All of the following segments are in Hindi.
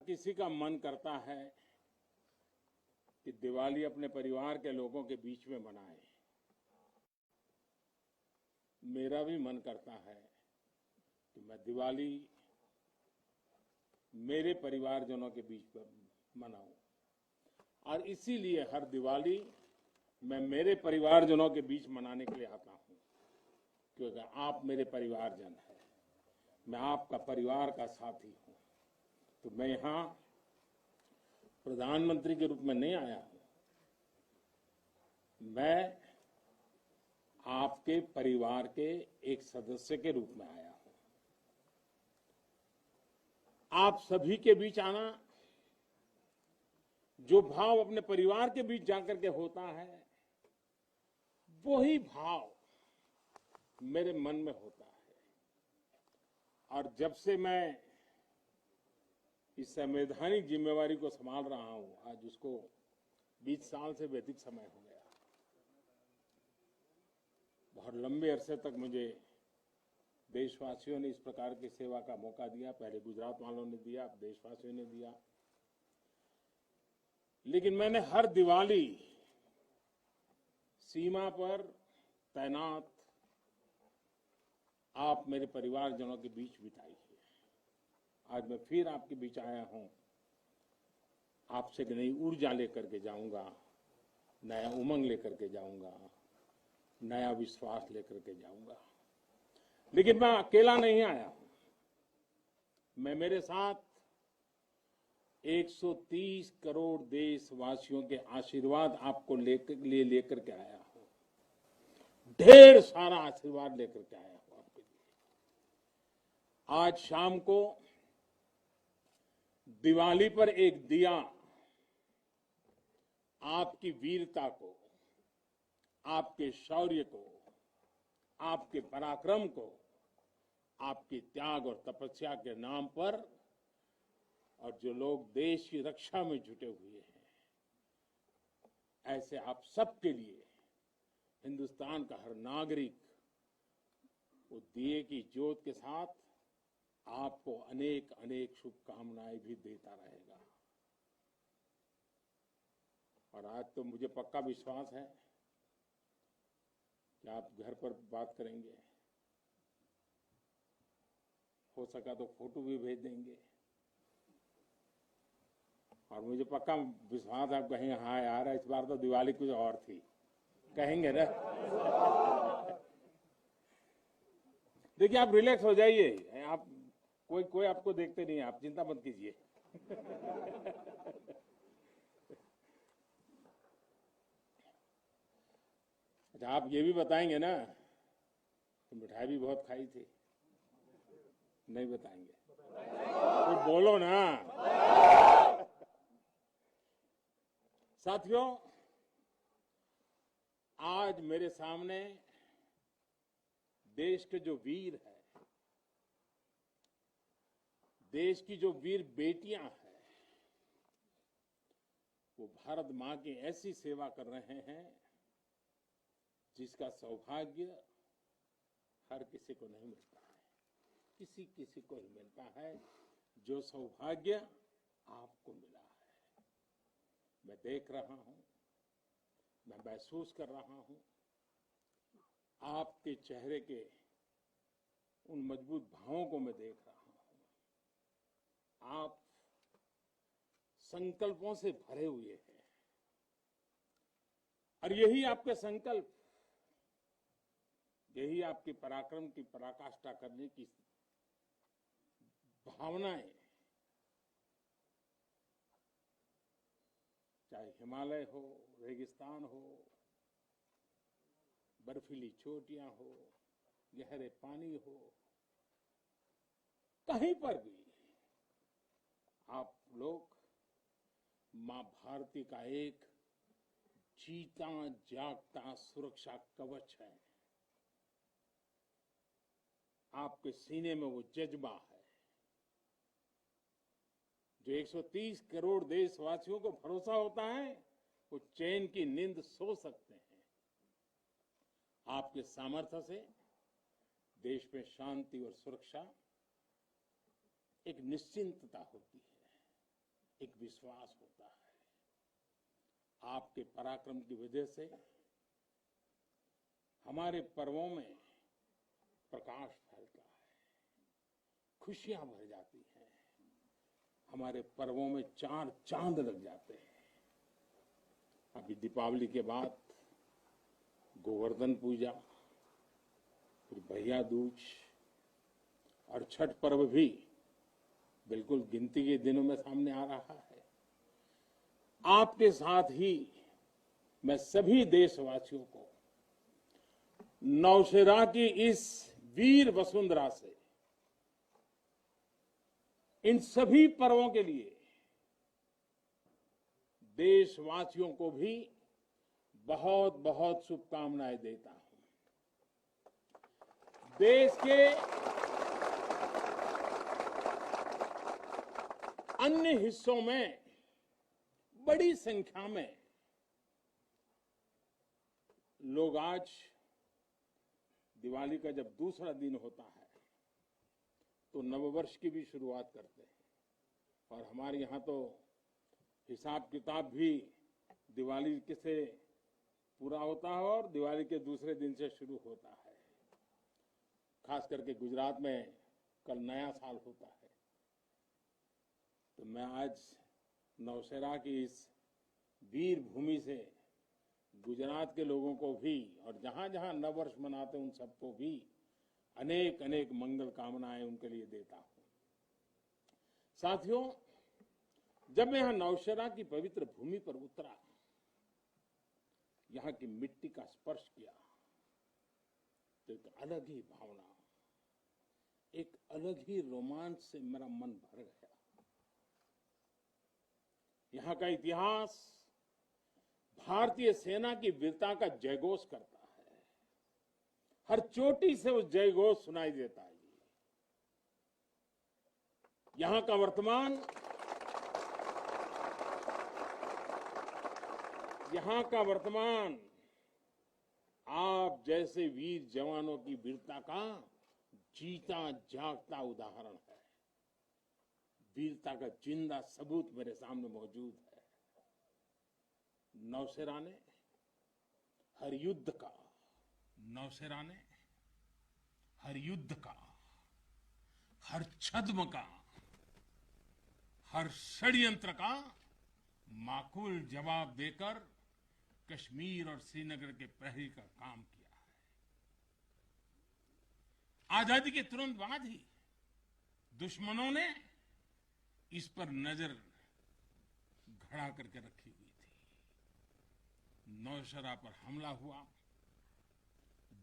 किसी का मन करता है कि दिवाली अपने परिवार के लोगों के बीच में मनाए। मेरा भी मन करता है कि मैं दिवाली मेरे परिवारजनों के बीच में मनाऊं, और इसीलिए हर दिवाली मैं मेरे परिवारजनों के बीच मनाने के लिए आता हूं, क्योंकि आप मेरे परिवारजन हैं, मैं आपका परिवार का साथी हूं। तो मैं यहां प्रधानमंत्री के रूप में नहीं आया हूं, मैं आपके परिवार के एक सदस्य के रूप में आया हूं। आप सभी के बीच आना, जो भाव अपने परिवार के बीच जाकर के होता है, वही भाव मेरे मन में होता है। और जब से मैं इस संवैधानिक जिम्मेवारी को संभाल रहा हूं, आज उसको 20 साल से भी अधिक समय हो गया। बहुत लंबे अरसे तक मुझे देशवासियों ने इस प्रकार की सेवा का मौका दिया। पहले गुजरात वालों ने दिया, अब देशवासियों ने दिया। लेकिन मैंने हर दिवाली सीमा पर तैनात आप मेरे परिवारजनों के बीच बिताई है। आज मैं फिर आपके बीच आया हूं, आपसे एक नई ऊर्जा लेकर के जाऊंगा, नया उमंग लेकर के जाऊंगा, नया विश्वास लेकर के जाऊंगा। लेकिन मैं अकेला नहीं आया हूं, मैं मेरे साथ 130 करोड़ देशवासियों के आशीर्वाद आपको लेकर के आया हूं। ढेर सारा आशीर्वाद लेकर के आया हूं आपके लिए। आज शाम को दिवाली पर एक दिया आपकी वीरता को, आपके शौर्य को, आपके पराक्रम को, आपके त्याग और तपस्या के नाम पर, और जो लोग देश की रक्षा में जुटे हुए हैं, ऐसे आप सबके लिए हिंदुस्तान का हर नागरिक वो दिए की ज्योत के साथ आपको अनेक अनेक शुभकामनाएं भी देता रहेगा। और आज तो मुझे पक्का विश्वास है कि आप घर पर बात करेंगे, हो सका तो फोटो भी भेज देंगे, और मुझे पक्का विश्वास आप कहेंगे हाँ यार इस बार तो दिवाली कुछ और थी, कहेंगे ना। देखिए आप रिलैक्स हो जाइए, आप कोई आपको देखते नहीं है, आप चिंता मत कीजिए। अच्छा आप ये भी बताएंगे ना कि मिठाई भी बहुत खाई थी? नहीं बताएंगे? तो बोलो ना। साथियों, आज मेरे सामने देश के जो वीर हैं, देश की जो वीर बेटियां हैं, वो भारत मां की ऐसी सेवा कर रहे हैं जिसका सौभाग्य हर किसी को नहीं मिलता है। किसी किसी को ही मिलता है जो सौभाग्य आपको मिला है। मैं देख रहा हूं, मैं महसूस कर रहा हूं, आपके चेहरे के उन मजबूत भावों को मैं देख रहा हूं। आप संकल्पों से भरे हुए हैं, और यही आपके संकल्प, यही आपके पराक्रम की पराकाष्ठा करने की भावनाएं, चाहे हिमालय हो, रेगिस्तान हो, बर्फीली चोटियां हो, गहरे पानी हो, कहीं पर भी आप लोग मां भारती का एक जीता जागता सुरक्षा कवच है। आपके सीने में वो जज्बा है जो 130 करोड़ देशवासियों को भरोसा होता है, वो चैन की नींद सो सकते हैं। आपके सामर्थ्य से देश में शांति और सुरक्षा एक निश्चिंतता होती है। एक विश्वास होता है। आपके पराक्रम की वजह से हमारे पर्वों में प्रकाश फैलता है, खुशियां भर जाती हैं, हमारे पर्वों में चार चांद लग जाते हैं। अभी दीपावली के बाद गोवर्धन पूजा, फिर भैया दूज और छठ पर्व भी बिल्कुल गिनती के दिनों में सामने आ रहा है। आपके साथ ही मैं सभी देशवासियों को नौशेरा की इस वीर वसुंधरा से इन सभी पर्वों के लिए देशवासियों को भी बहुत बहुत शुभकामनाएं देता हूं। देश के अन्य हिस्सों में बड़ी संख्या में लोग आज दिवाली का जब दूसरा दिन होता है तो नववर्ष की भी शुरुआत करते हैं, और हमारे यहाँ तो हिसाब किताब भी दिवाली से पूरा होता है और दिवाली के दूसरे दिन से शुरू होता है। खास करके गुजरात में कल नया साल होता है। तो मैं आज नौशेरा की इस वीर भूमि से गुजरात के लोगों को भी और जहां जहां नववर्ष मनाते हैं उन सबको भी अनेक अनेक मंगल कामनाएं उनके लिए देता हूं। साथियों, जब मैं यहां नौशेरा की पवित्र भूमि पर उतरा, यहां की मिट्टी का स्पर्श किया, तो एक अलग ही भावना, एक अलग ही रोमांच से मेरा मन भर गया। यहां का इतिहास भारतीय सेना की वीरता का जयघोष करता है। हर चोटी से उस जयघोष सुनाई देता है। यहां का वर्तमान आप जैसे वीर जवानों की वीरता का जीता जागता उदाहरण है। वीरता का जिंदा सबूत मेरे सामने मौजूद है। नौशेरा ने हर युद्ध का, हर छद्म का, हर षड्यंत्र का माकूल जवाब देकर कश्मीर और श्रीनगर के प्रहरी का काम किया है। आजादी के तुरंत बाद ही दुश्मनों ने इस पर नजर घड़ा करके रखी हुई थी। नौशेरा पर हमला हुआ,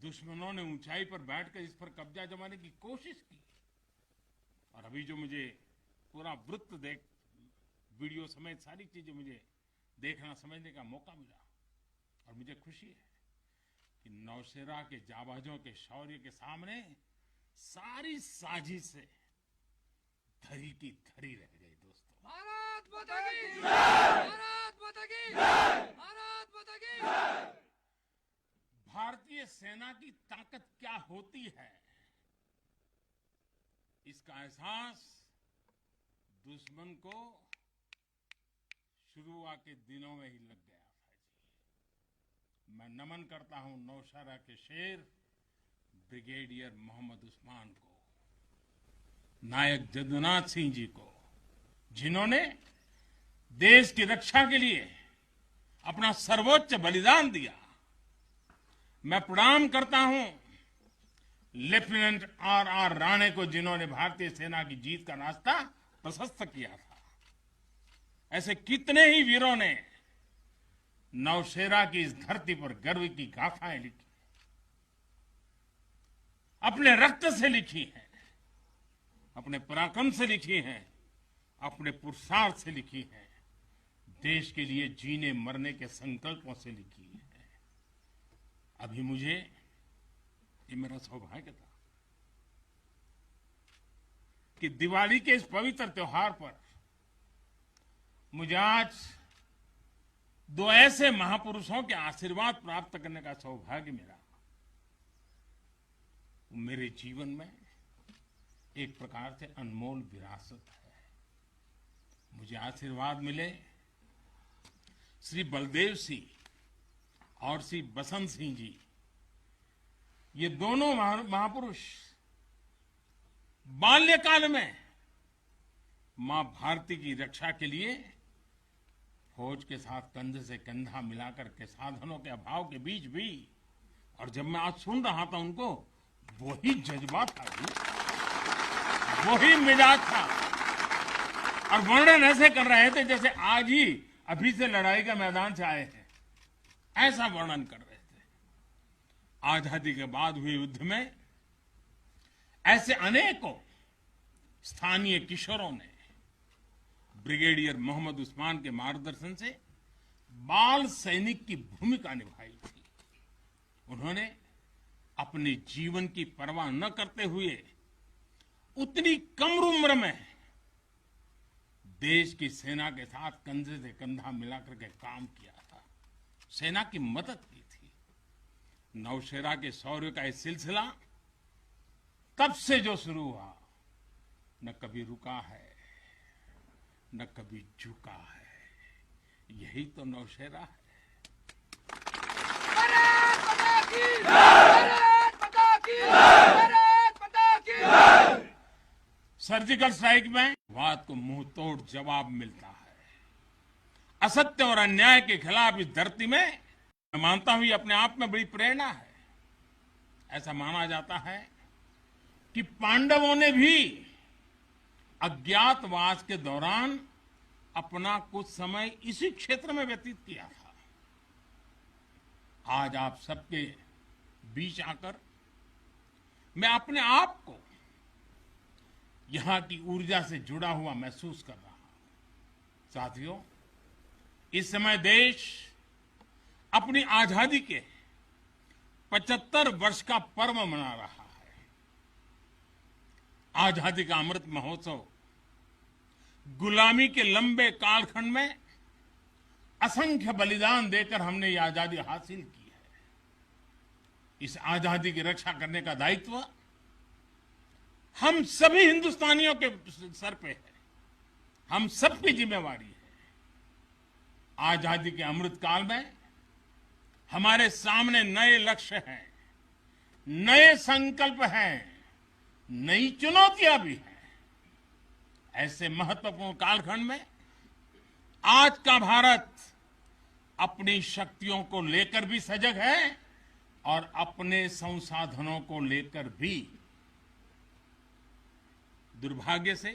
दुश्मनों ने ऊंचाई पर बैठकर इस पर कब्जा जमाने की कोशिश की, और अभी जो मुझे पूरा वृत्त वीडियो समेत सारी चीजें मुझे देखना समझने का मौका मिला, और मुझे खुशी है कि नौशेरा के जाबाजों के शौर्य के सामने सारी साजिशें धरी की धरी रह गई। दोस्तों, भारत माता की जय! भारत माता की जय! भारत माता की जय! भारतीय सेना की ताकत क्या होती है, इसका एहसास दुश्मन को शुरुआत के दिनों में ही लग गया था जी। मैं नमन करता हूं नौशेरा के शेर ब्रिगेडियर मोहम्मद उस्मान को, नायक जदुनाथ सिंह जी को, जिन्होंने देश की रक्षा के लिए अपना सर्वोच्च बलिदान दिया। मैं प्रणाम करता हूं लेफ्टिनेंट आर राणे को, जिन्होंने भारतीय सेना की जीत का रास्ता प्रशस्त किया था। ऐसे कितने ही वीरों ने नौशेरा की इस धरती पर गर्व की गाथाएं लिखी, अपने रक्त से लिखी हैं, अपने पराक्रम से लिखी हैं, अपने पुरुषार्थ से लिखी हैं, देश के लिए जीने मरने के संकल्पों से लिखी है। अभी मुझे, ये मेरा सौभाग्य था कि दिवाली के इस पवित्र त्योहार पर मुझे आज दो ऐसे महापुरुषों के आशीर्वाद प्राप्त करने का सौभाग्य मिला। मेरे जीवन में एक प्रकार से अनमोल विरासत है। मुझे आशीर्वाद मिले श्री बलदेव सिंह और श्री बसंत सिंह जी, ये दोनों महापुरुष बाल्यकाल में मां भारती की रक्षा के लिए फौज के साथ कंधे से कंधा मिलाकर के साधनों के अभाव के बीच भी, और जब मैं आज सुन रहा था उनको, वही जज्बा था जी, वही मिजाज था, और वर्णन ऐसे कर रहे थे जैसे आज ही अभी से लड़ाई के मैदान से आए हैं, ऐसा वर्णन कर रहे थे। आजादी के बाद हुए युद्ध में ऐसे अनेकों स्थानीय किशोरों ने ब्रिगेडियर मोहम्मद उस्मान के मार्गदर्शन से बाल सैनिक की भूमिका निभाई थी। उन्होंने अपने जीवन की परवाह न करते हुए उतनी कम उम्र में देश की सेना के साथ कंधे से कंधा मिलाकर के काम किया था, सेना की मदद की थी। नौशेरा के शौर्य का यह सिलसिला तब से जो शुरू हुआ, न कभी रुका है न कभी झुका है। यही तो नौशेरा है। सर्जिकल स्ट्राइक में बात को मुंह तोड़ जवाब मिलता है। असत्य और अन्याय के खिलाफ इस धरती में मैं मानता हूं ये अपने आप में बड़ी प्रेरणा है। ऐसा माना जाता है कि पांडवों ने भी अज्ञातवास के दौरान अपना कुछ समय इसी क्षेत्र में व्यतीत किया था। आज आप सबके बीच आकर मैं अपने आप को यहां की ऊर्जा से जुड़ा हुआ महसूस कर रहा हूं। साथियों, इस समय देश अपनी आजादी के 75 वर्ष का पर्व मना रहा है। आजादी का अमृत महोत्सव गुलामी के लंबे कालखंड में असंख्य बलिदान देकर हमने ये आजादी हासिल की है। इस आजादी की रक्षा करने का दायित्व हम सभी हिंदुस्तानियों के सर पे है, हम सबकी जिम्मेवारी है। आजादी के अमृत काल में हमारे सामने नए लक्ष्य हैं, नए संकल्प हैं, नई चुनौतियां भी हैं। ऐसे महत्वपूर्ण कालखंड में आज का भारत अपनी शक्तियों को लेकर भी सजग है और अपने संसाधनों को लेकर भी। दुर्भाग्य से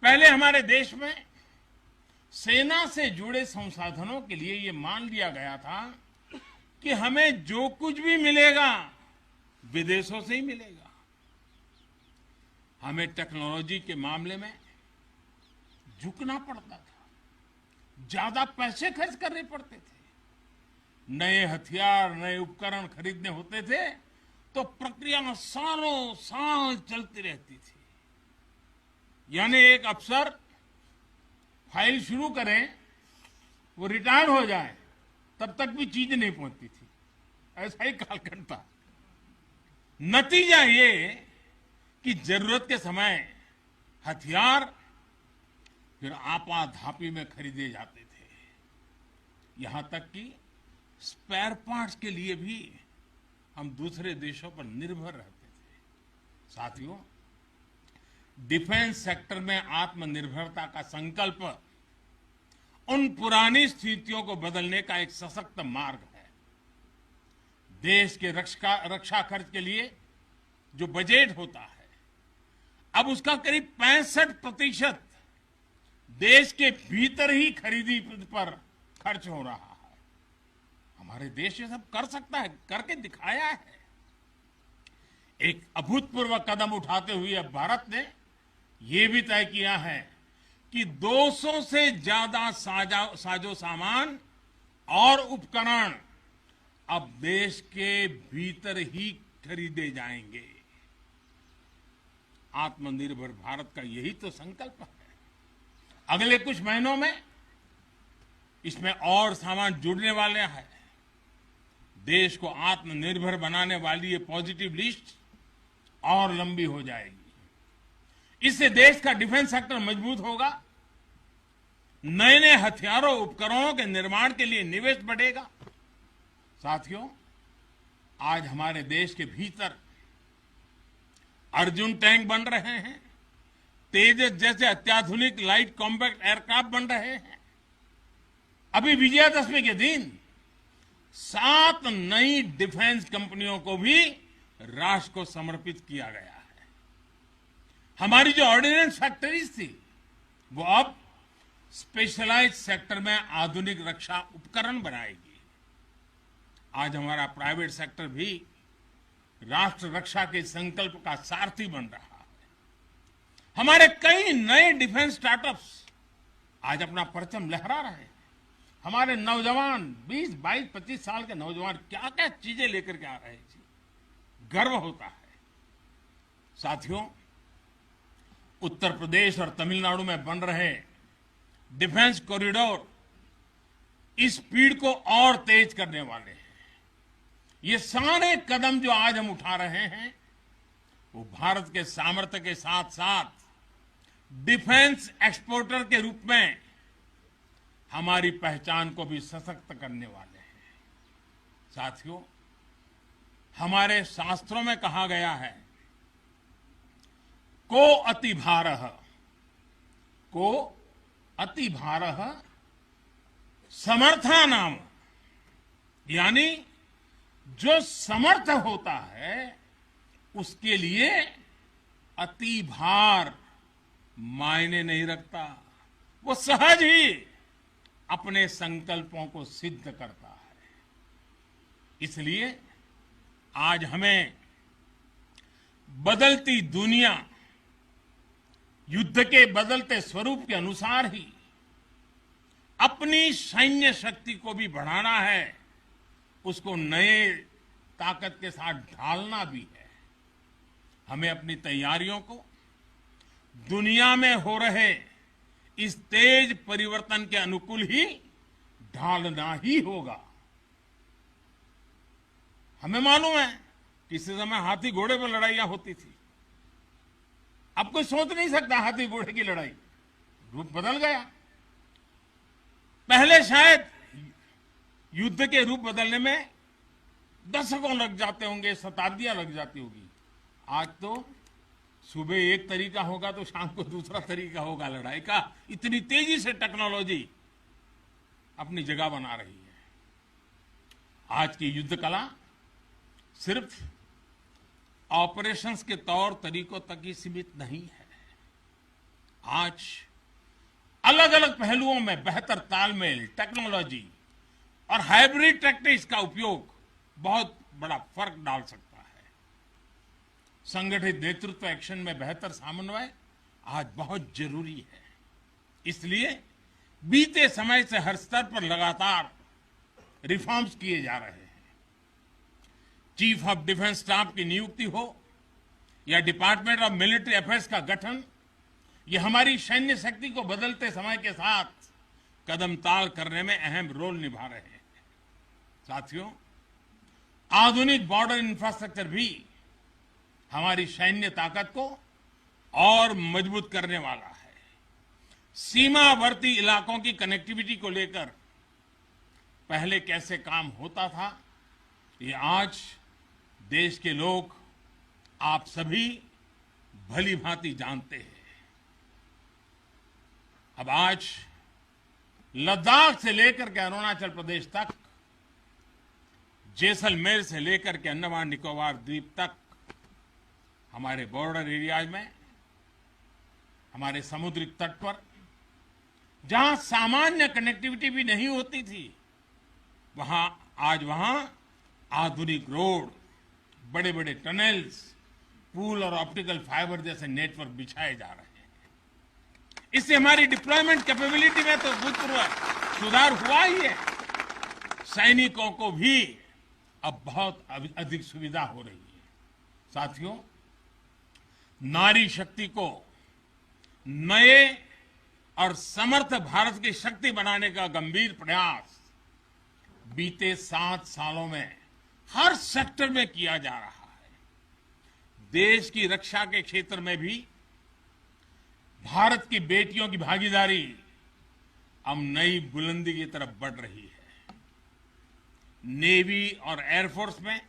पहले हमारे देश में सेना से जुड़े संसाधनों के लिए ये मान लिया गया था कि हमें जो कुछ भी मिलेगा विदेशों से ही मिलेगा। हमें टेक्नोलॉजी के मामले में झुकना पड़ता था, ज्यादा पैसे खर्च करने पड़ते थे। नए हथियार, नए उपकरण खरीदने होते थे तो प्रक्रिया सालों साल चलती रहती थी। यानी एक अफसर फाइल शुरू करें, वो रिटायर हो जाए, तब तक भी चीज नहीं पहुंचती थी। ऐसा ही कालखंड था। नतीजा ये कि जरूरत के समय हथियार फिर आपाधापी में खरीदे जाते थे। यहां तक कि स्पेयर पार्ट्स के लिए भी हम दूसरे देशों पर निर्भर रहते थे। साथियों, डिफेंस सेक्टर में आत्मनिर्भरता का संकल्प उन पुरानी स्थितियों को बदलने का एक सशक्त मार्ग है। देश के रक्षा खर्च के लिए जो बजट होता है, अब उसका करीब 65% देश के भीतर ही खरीदी पर खर्च हो रहा है। हमारे देश ये सब कर सकता है, करके दिखाया है। एक अभूतपूर्व कदम उठाते हुए अब भारत ने यह भी तय किया है कि 200 से ज्यादा साजो सामान और उपकरण अब देश के भीतर ही खरीदे जाएंगे। आत्मनिर्भर भारत का यही तो संकल्प है। अगले कुछ महीनों में इसमें और सामान जुड़ने वाले हैं। देश को आत्मनिर्भर बनाने वाली ये पॉजिटिव लिस्ट और लंबी हो जाएगी। इससे देश का डिफेंस सेक्टर मजबूत होगा नए नए हथियारों उपकरणों के निर्माण के लिए निवेश बढ़ेगा। साथियों, आज हमारे देश के भीतर अर्जुन टैंक बन रहे हैं, तेजस जैसे अत्याधुनिक लाइट कॉम्पैक्ट एयरक्राफ्ट बन रहे हैं। अभी विजयादशमी के दिन 7 नई डिफेंस कंपनियों को भी राष्ट्र को समर्पित किया गया है। हमारी जो ऑर्डिनेंस फैक्ट्रीज थी वो अब स्पेशलाइज्ड सेक्टर में आधुनिक रक्षा उपकरण बनाएगी। आज हमारा प्राइवेट सेक्टर भी राष्ट्र रक्षा के संकल्प का सारथी बन रहा है। हमारे कई नए डिफेंस स्टार्टअप्स आज अपना परचम लहरा रहे हैं। हमारे नौजवान 20, 22, 25 साल के नौजवान क्या क्या चीजें लेकर के आ रहे हैं, गर्व होता है। साथियों, उत्तर प्रदेश और तमिलनाडु में बन रहे डिफेंस कॉरिडोर इस स्पीड को और तेज करने वाले हैं। ये सारे कदम जो आज हम उठा रहे हैं वो भारत के सामर्थ्य के साथ साथ डिफेंस एक्सपोर्टर के रूप में हमारी पहचान को भी सशक्त करने वाले हैं। साथियों, हमारे शास्त्रों में कहा गया है, को अति भारः समर्था नाम, यानी जो समर्थ होता है उसके लिए अति भार मायने नहीं रखता, वो सहज ही अपने संकल्पों को सिद्ध करता है। इसलिए आज हमें बदलती दुनिया, युद्ध के बदलते स्वरूप के अनुसार ही अपनी सैन्य शक्ति को भी बढ़ाना है, उसको नए ताकत के साथ ढालना भी है। हमें अपनी तैयारियों को दुनिया में हो रहे इस तेज परिवर्तन के अनुकूल ही ढालना ही होगा। हमें मालूम है किसी समय हाथी घोड़े पर लड़ाइयां होती थी। अब कोई सोच नहीं सकता हाथी घोड़े की लड़ाई, रूप बदल गया। पहले शायद युद्ध के रूप बदलने में दशकों लग जाते होंगे, शताब्दियां लग जाती होगी। आज तो सुबह एक तरीका होगा तो शाम को दूसरा तरीका होगा लड़ाई का। इतनी तेजी से टेक्नोलॉजी अपनी जगह बना रही है। आज की युद्ध कला सिर्फ ऑपरेशंस के तौर तरीकों तक ही सीमित नहीं है। आज अलग अलग पहलुओं में बेहतर तालमेल, टेक्नोलॉजी और हाइब्रिड टैक्टिक्स का उपयोग बहुत बड़ा फर्क डाल सकता है। संगठित नेतृत्व एक्शन में बेहतर समन्वय आज बहुत जरूरी है। इसलिए बीते समय से हर स्तर पर लगातार रिफॉर्म्स किए जा रहे हैं। चीफ ऑफ डिफेंस स्टाफ की नियुक्ति हो या डिपार्टमेंट ऑफ मिलिट्री अफेयर्स का गठन, ये हमारी सैन्य शक्ति को बदलते समय के साथ कदम ताल करने में अहम रोल निभा रहे हैं। साथियों, आधुनिक बॉर्डर इंफ्रास्ट्रक्चर भी हमारी सैन्य ताकत को और मजबूत करने वाला है। सीमावर्ती इलाकों की कनेक्टिविटी को लेकर पहले कैसे काम होता था, ये आज देश के लोग, आप सभी भली भांति जानते हैं। अब आज लद्दाख से लेकर के अरुणाचल प्रदेश तक, जैसलमेर से लेकर के अंडमान निकोबार द्वीप तक, हमारे बॉर्डर एरियाज में, हमारे समुद्री तट पर जहां सामान्य कनेक्टिविटी भी नहीं होती थी, वहां आधुनिक रोड, बड़े बड़े टनल्स, पूल और ऑप्टिकल फाइबर जैसे नेटवर्क बिछाए जा रहे हैं। इससे हमारी डिप्लॉयमेंट कैपेबिलिटी में तो भूतपूर्व सुधार हुआ ही है। सैनिकों को भी अब बहुत अधिक सुविधा हो रही है। साथियों, नारी शक्ति को नए और समर्थ भारत की शक्ति बनाने का गंभीर प्रयास बीते 7 सालों में हर सेक्टर में किया जा रहा है। देश की रक्षा के क्षेत्र में भी भारत की बेटियों की भागीदारी अब नई बुलंदी की तरफ बढ़ रही है। नेवी और एयरफोर्स में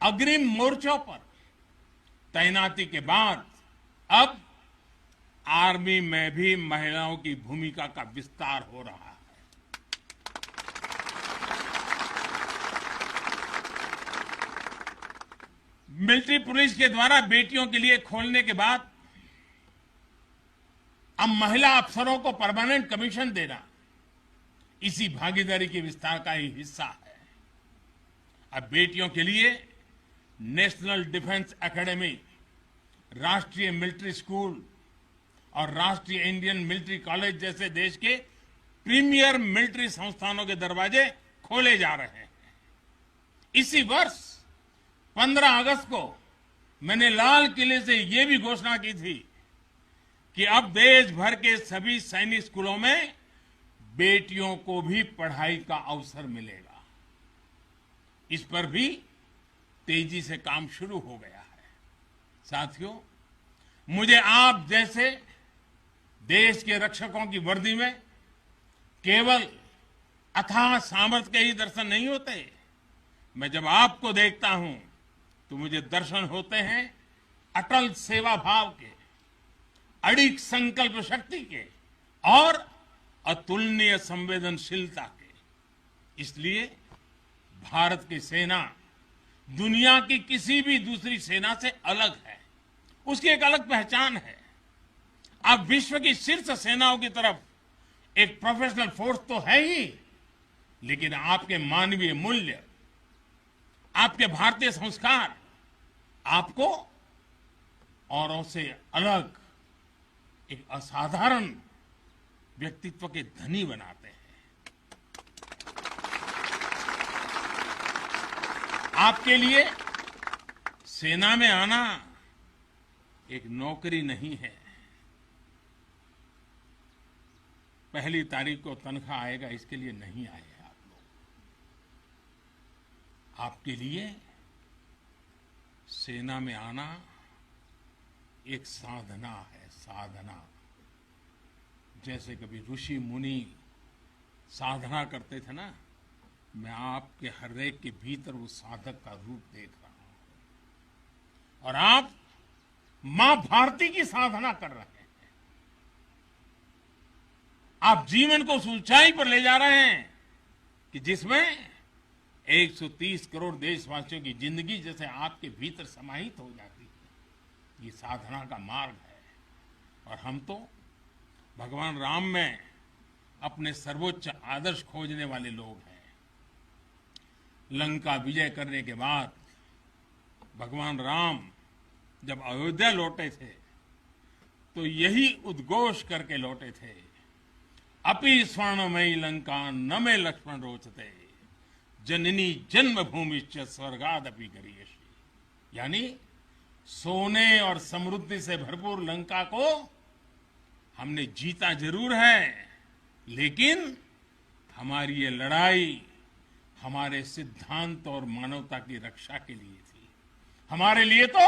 अग्रिम मोर्चों पर तैनाती के बाद अब आर्मी में भी महिलाओं की भूमिका का विस्तार हो रहा है। मिलिट्री पुलिस के द्वारा बेटियों के लिए खोलने के बाद अब महिला अफसरों को परमानेंट कमीशन देना इसी भागीदारी के विस्तार का ही हिस्सा है। अब बेटियों के लिए नेशनल डिफेंस एकेडमी, राष्ट्रीय मिलिट्री स्कूल और राष्ट्रीय इंडियन मिलिट्री कॉलेज जैसे देश के प्रीमियर मिलिट्री संस्थानों के दरवाजे खोले जा रहे हैं। इसी वर्ष 15 अगस्त को मैंने लाल किले से यह भी घोषणा की थी कि अब देश भर के सभी सैनिक स्कूलों में बेटियों को भी पढ़ाई का अवसर मिलेगा। इस पर भी तेजी से काम शुरू हो गया है। साथियों, मुझे आप जैसे देश के रक्षकों की वर्दी में केवल अथाह सामर्थ्य के ही दर्शन नहीं होते। मैं जब आपको देखता हूं तो मुझे दर्शन होते हैं अटल सेवा भाव के, अडिग संकल्प शक्ति के और अतुलनीय संवेदनशीलता के। इसलिए भारत की सेना दुनिया की किसी भी दूसरी सेना से अलग है। उसकी एक अलग पहचान है। अब विश्व की शीर्ष सेनाओं की तरफ एक प्रोफेशनल फोर्स तो है ही, लेकिन आपके मानवीय मूल्य, आपके भारतीय संस्कार आपको औरों से अलग एक असाधारण व्यक्तित्व के धनी बनाते हैं। आपके लिए सेना में आना एक नौकरी नहीं है। पहली तारीख को तनख्वाह आएगा इसके लिए नहीं आए आप लोग। आपके लिए सेना में आना एक साधना है, साधना। जैसे कभी ऋषि मुनि साधना करते थे ना, मैं आपके हर एक के भीतर उस साधक का रूप देख रहा हूं। और आप मां भारती की साधना कर रहे हैं। आप जीवन को उस ऊंचाई पर ले जा रहे हैं कि जिसमें 130 करोड़ देशवासियों की जिंदगी जैसे आपके भीतर समाहित हो जाती है। ये साधना का मार्ग है। और हम तो भगवान राम में अपने सर्वोच्च आदर्श खोजने वाले लोग हैं। लंका विजय करने के बाद भगवान राम जब अयोध्या लौटे थे तो यही उद्घोष करके लौटे थे, अपि स्वर्णमयी लंका न मे लक्ष्मण रोचते, जननी जन्मभूमिश्च स्वर्गादपि गरीयसी। यानी सोने और समृद्धि से भरपूर लंका को हमने जीता जरूर है, लेकिन हमारी ये लड़ाई हमारे सिद्धांत और मानवता की रक्षा के लिए थी। हमारे लिए तो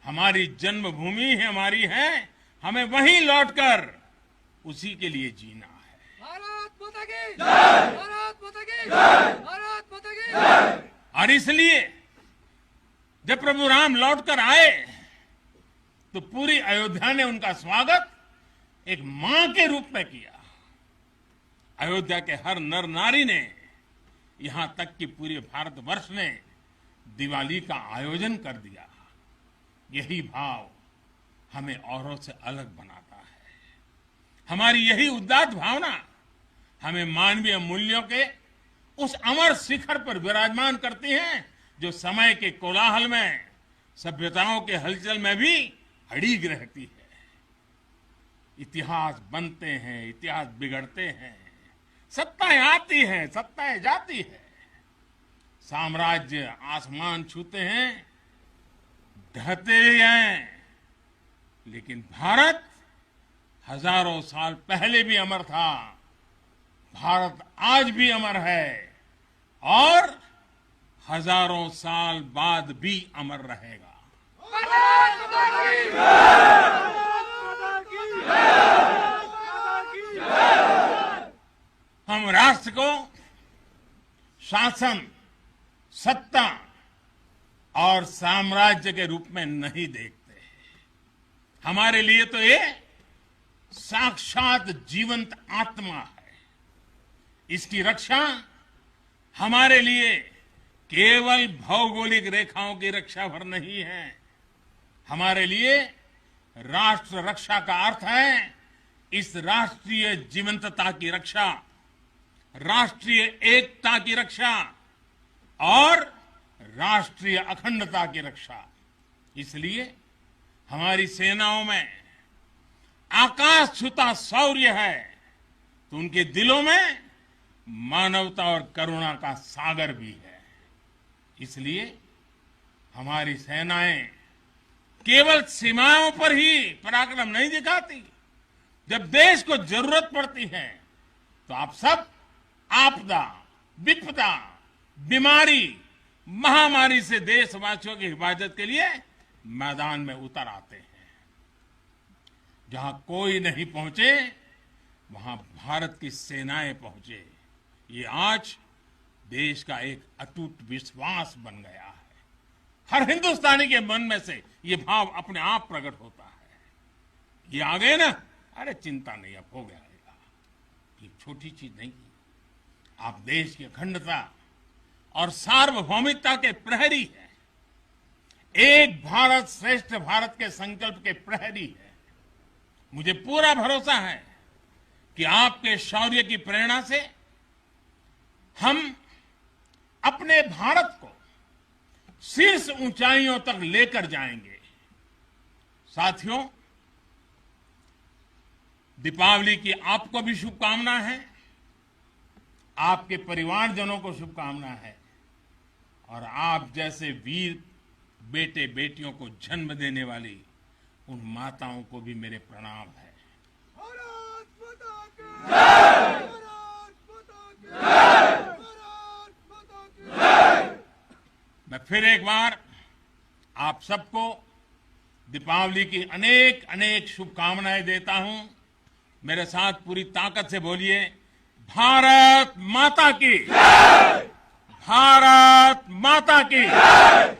हमारी जन्मभूमि ही हमारी है, हमें वहीं लौटकर उसी के लिए जीना है। भारत माता की जय! भारत माता की जय! भारत माता की जय! और इसलिए जब प्रभु राम लौटकर आए तो पूरी अयोध्या ने उनका स्वागत एक मां के रूप में किया। अयोध्या के हर नर नारी ने, यहां तक कि पूरे भारतवर्ष ने दिवाली का आयोजन कर दिया। यही भाव हमें औरों से अलग बनाता है। हमारी यही उदात्त भावना हमें मानवीय मूल्यों के उस अमर शिखर पर विराजमान करती है जो समय के कोलाहल में, सभ्यताओं के हलचल में भी अड़िग रहती है। इतिहास बनते हैं, इतिहास बिगड़ते हैं, सत्ताएं आती हैं, सत्ताएं जाती है, साम्राज्य आसमान छूते हैं, ढहते हैं, लेकिन भारत हजारों साल पहले भी अमर था। भारत आज भी अमर है और हजारों साल बाद भी अमर रहेगा। भारत माता की जय! भारत माता की जय! हम राष्ट्र को शासन, सत्ता और साम्राज्य के रूप में नहीं देखते। हमारे लिए तो ये साक्षात जीवंत आत्मा है। इसकी रक्षा हमारे लिए केवल भौगोलिक रेखाओं की रक्षा भर नहीं है। हमारे लिए राष्ट्र रक्षा का अर्थ है इस राष्ट्रीय जीवंतता की रक्षा, राष्ट्रीय एकता की रक्षा और राष्ट्रीय अखंडता की रक्षा। इसलिए हमारी सेनाओं में आकाश छूता शौर्य है तो उनके दिलों में मानवता और करुणा का सागर भी है। इसलिए हमारी सेनाएं केवल सीमाओं पर ही पराक्रम नहीं दिखाती। जब देश को जरूरत पड़ती है तो आप सब आपदा, विपदा, बीमारी, महामारी से देशवासियों की हिफाजत के लिए मैदान में उतर आते हैं। जहां कोई नहीं पहुंचे वहां भारत की सेनाएं पहुंचे। ये आज देश का एक अटूट विश्वास बन गया है। हर हिंदुस्तानी के मन में से ये भाव अपने आप प्रकट होता है। ये आ गए ना, अरे चिंता नहीं, अब हो गया। ये छोटी चीज नहीं। आप देश की अखंडता और सार्वभौमिकता के प्रहरी हैं। एक भारत श्रेष्ठ भारत के संकल्प के प्रहरी हैं। मुझे पूरा भरोसा है कि आपके शौर्य की प्रेरणा से हम अपने भारत को शीर्ष ऊंचाइयों तक लेकर जाएंगे। साथियों, दीपावली की आपको भी शुभकामना है, आपके परिवारजनों को शुभकामना है और आप जैसे वीर बेटे बेटियों को जन्म देने वाली उन माताओं को भी मेरे प्रणाम है। भारत माता की जय! भारत माता की जय! भारत माता की जय! मैं फिर एक बार आप सबको दीपावली की अनेक अनेक शुभकामनाएं देता हूं। मेरे साथ पूरी ताकत से बोलिए, भारत माता की जय! भारत माता की जय!